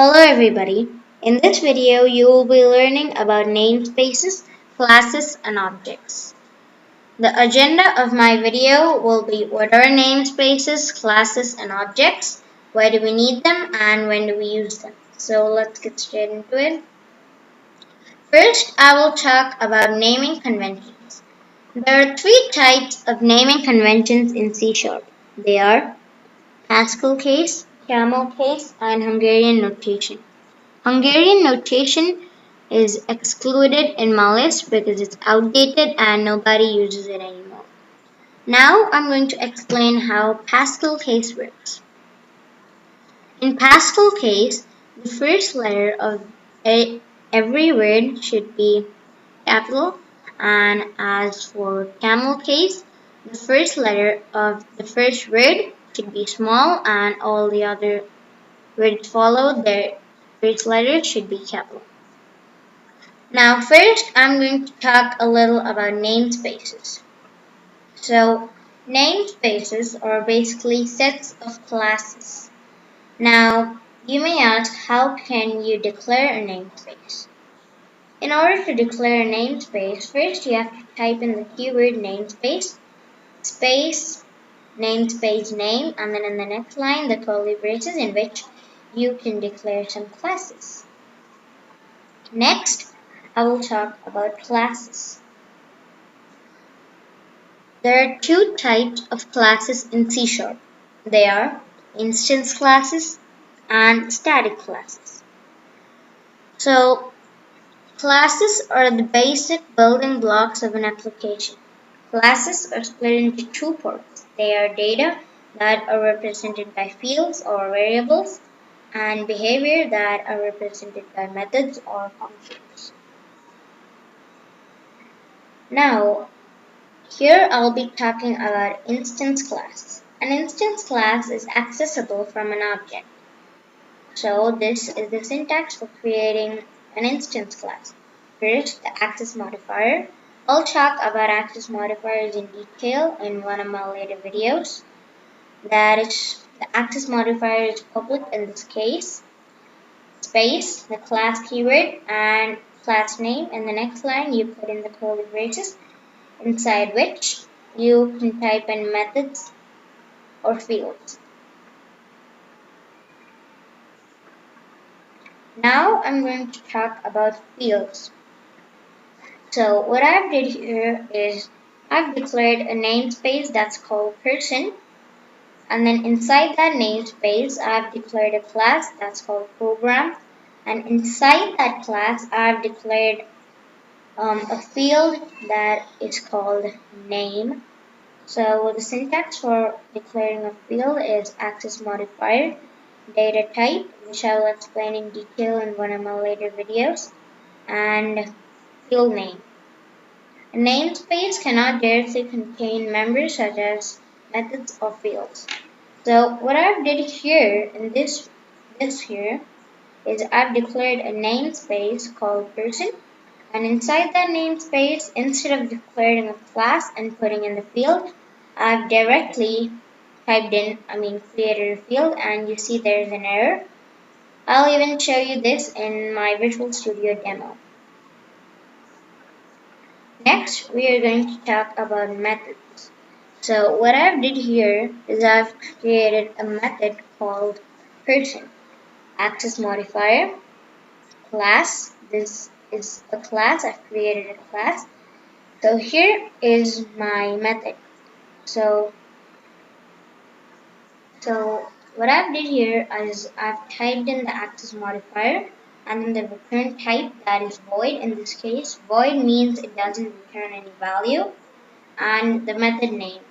Hello everybody. In this video, you will be learning about namespaces, classes, and objects. The agenda of my video will be what are namespaces, classes, and objects, why do we need them, and when do we use them. So let's get straight into it. First, I will talk about naming conventions. There are three types of naming conventions in C#. They are Pascal case, camel case, and Hungarian notation. Hungarian notation is excluded in my list because it's outdated and nobody uses it anymore. Now I'm going to explain how Pascal case works. In Pascal case, the first letter of every word should be capital, and as for camel case, the first letter of the first word should be small and all the other words followed their first letter should be capital. Now first I'm going to talk a little about namespaces. So namespaces are basically sets of classes. Now you may ask, how can you declare a namespace? In order to declare a namespace, first you have to type in the keyword namespace, space, namespace name, and then in the next line the curly braces in which you can declare some classes. Next, I will talk about classes. There are two types of classes in C#. They are instance classes and static classes. So, classes are the basic building blocks of an application. Classes are split into two parts. They are data that are represented by fields or variables, and behavior that are represented by methods or functions. Now, here I'll be talking about instance class. An instance class is accessible from an object. So this is the syntax for creating an instance class. First, the access modifier. I'll talk about access modifiers in detail in one of my later videos. That is, the access modifier is public in this case. Space, the class keyword, and class name. In the next line, you put in the curly braces, inside which you can type in methods or fields. Now I'm going to talk about fields. So what I've did here is I've declared a namespace that's called person, and then inside that namespace I've declared a class that's called program, and inside that class I've declared a field that is called name. So the syntax for declaring a field is access modifier, data type, which I will explain in detail in one of my later videos, and field name. A namespace cannot directly contain members such as methods or fields. So what I've did here in this here is I've declared a namespace called person, and inside that namespace, instead of declaring a class and putting in the field, I've directly created a field, and you see there's an error. I'll even show you this in my Visual Studio demo. Next, we are going to talk about methods. So what I've did here is I've created a method called person. Access modifier, class. This is a class. I've created a class. So here is my method. So what I've did here is I've typed in the access modifier and then the return type, that is void in this case. Void means it doesn't return any value, and the method name.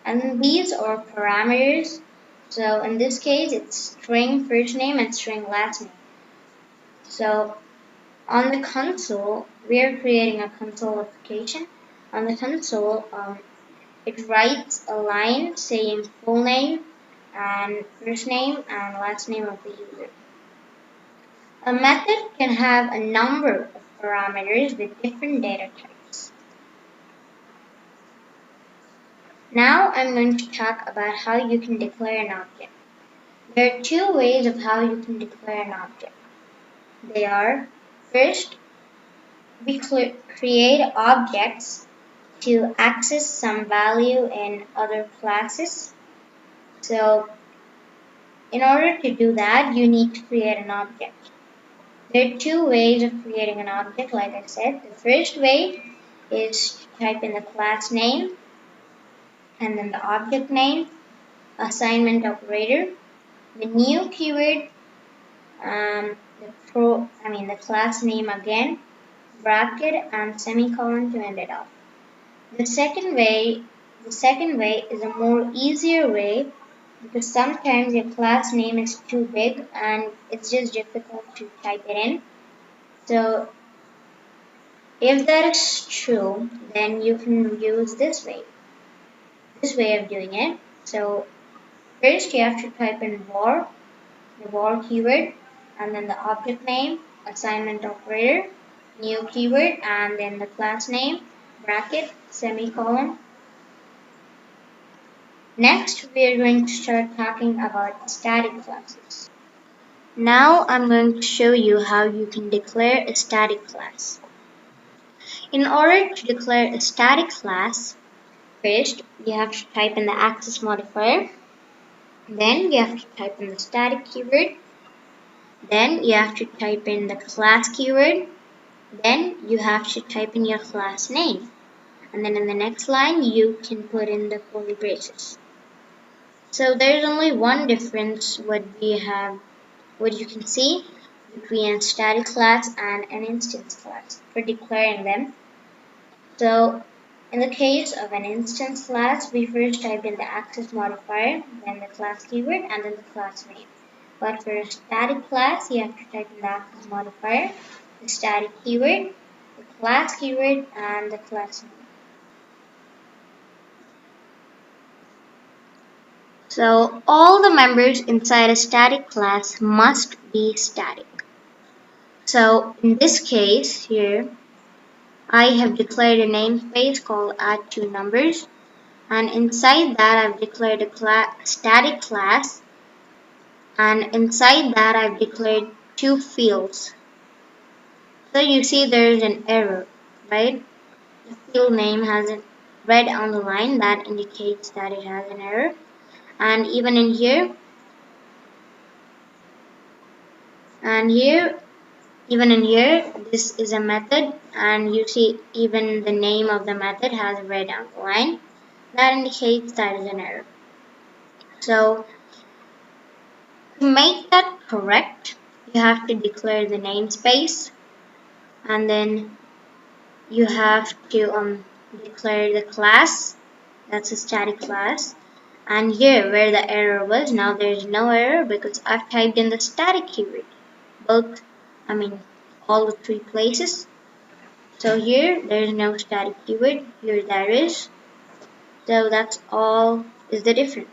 And these are parameters. So in this case it's string first name and string last name. So on the console, we are creating a console application. On the console, it writes a line saying full name and first name and last name of the user. A method can have a number of parameters with different data types. Now I'm going to talk about how you can declare an object. There are two ways of how you can declare an object. They are, first, we create objects to access some value in other classes. So in order to do that, you need to create an object. There are two ways of creating an object, like I said. The first way is to type in the class name and then the object name, assignment operator, the new keyword, the class name again, bracket and semicolon to end it off. The second way is a more easier way because sometimes your class name is too big and it's just difficult to type it in. So if that is true, then you can use this way of doing it. So first you have to type in var, the var keyword, and then the object name, assignment operator, new keyword, and then the class name, bracket, semicolon. Next, we are going to start talking about static classes. Now I'm going to show you how you can declare a static class. In order to declare a static class, first you have to type in the access modifier, then you have to type in the static keyword, then you have to type in the class keyword, then you have to type in your class name, and then in the next line you can put in the curly braces. So there's only one difference what you can see between a static class and an instance class for declaring them. So in the case of an instance class, we first type in the access modifier, then the class keyword, and then the class name. But for a static class, you have to type in the access modifier, the static keyword, the class keyword, and the class name. So all the members inside a static class must be static. So in this case here, I have declared a namespace called add2numbers, and inside that I've declared a static class, and inside that I've declared two fields. So you see there's an error, right? The field name has a red on the line that indicates that it has an error. And even in here, this is a method, and you see even the name of the method has a red on the line. That indicates that is an error. So to make that correct, you have to declare the namespace, and then you have to declare the class. That's a static class. And here where the error was, now there's no error because I've typed in the static keyword. All the three places. So here there's no static keyword, here there is. So that's all is the difference.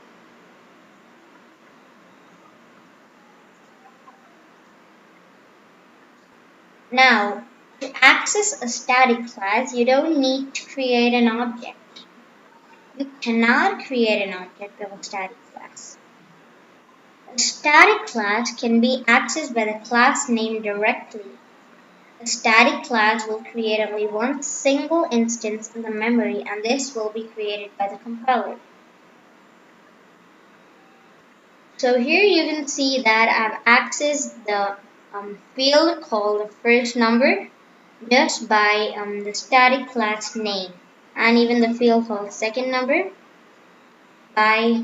Now, to access a static class, you don't need to create an object. You cannot create an object of a static class. A static class can be accessed by the class name directly. A static class will create only one single instance in the memory, and this will be created by the compiler. So here you can see that I've accessed the field called the first number just by the static class name, and even the field called second number by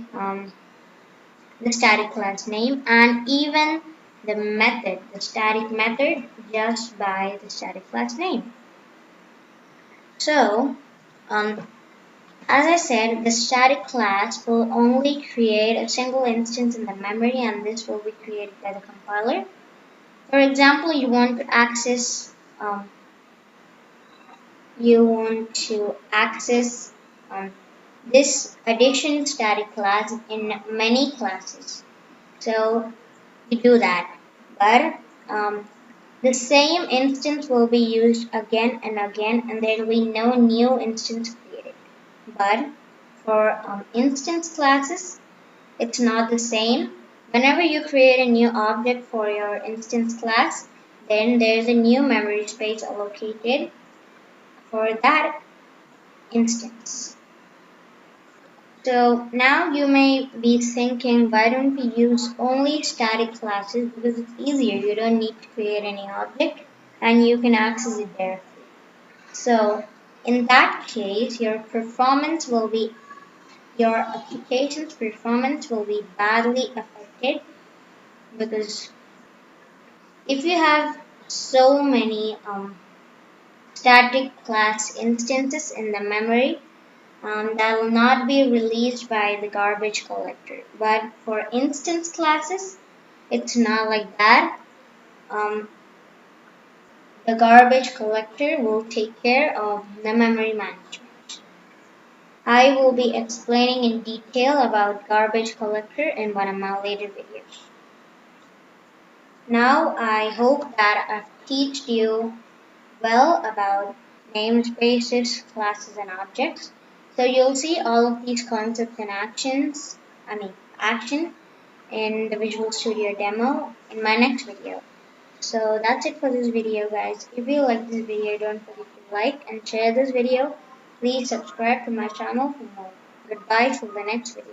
the static class name, and even the static method, just by the static class name. So, as I said, the static class will only create a single instance in the memory, and this will be created by the compiler. For example, you want to access this addition static class in many classes. So you do that, but the same instance will be used again and again, and there will be no new instance created. But for instance classes, it's not the same. Whenever you create a new object for your instance class, then there's a new memory space allocated for that instance. So now you may be thinking, why don't we use only static classes? Because it's easier. You don't need to create any object and you can access it directly. So in that case, your application's performance will be badly affected because if you have so many static class instances in the memory, that will not be released by the garbage collector. But for instance classes, it's not like that. Um, the garbage collector will take care of the memory management. I will be explaining in detail about garbage collector in one of my later videos. Now I hope that I've taught you well about namespaces, classes, and objects. So you'll see all of these concepts and action in the Visual Studio demo in my next video. So that's it for this video, guys. If you like this video, don't forget to like and share this video. Please subscribe to my channel for more. Goodbye till the next video.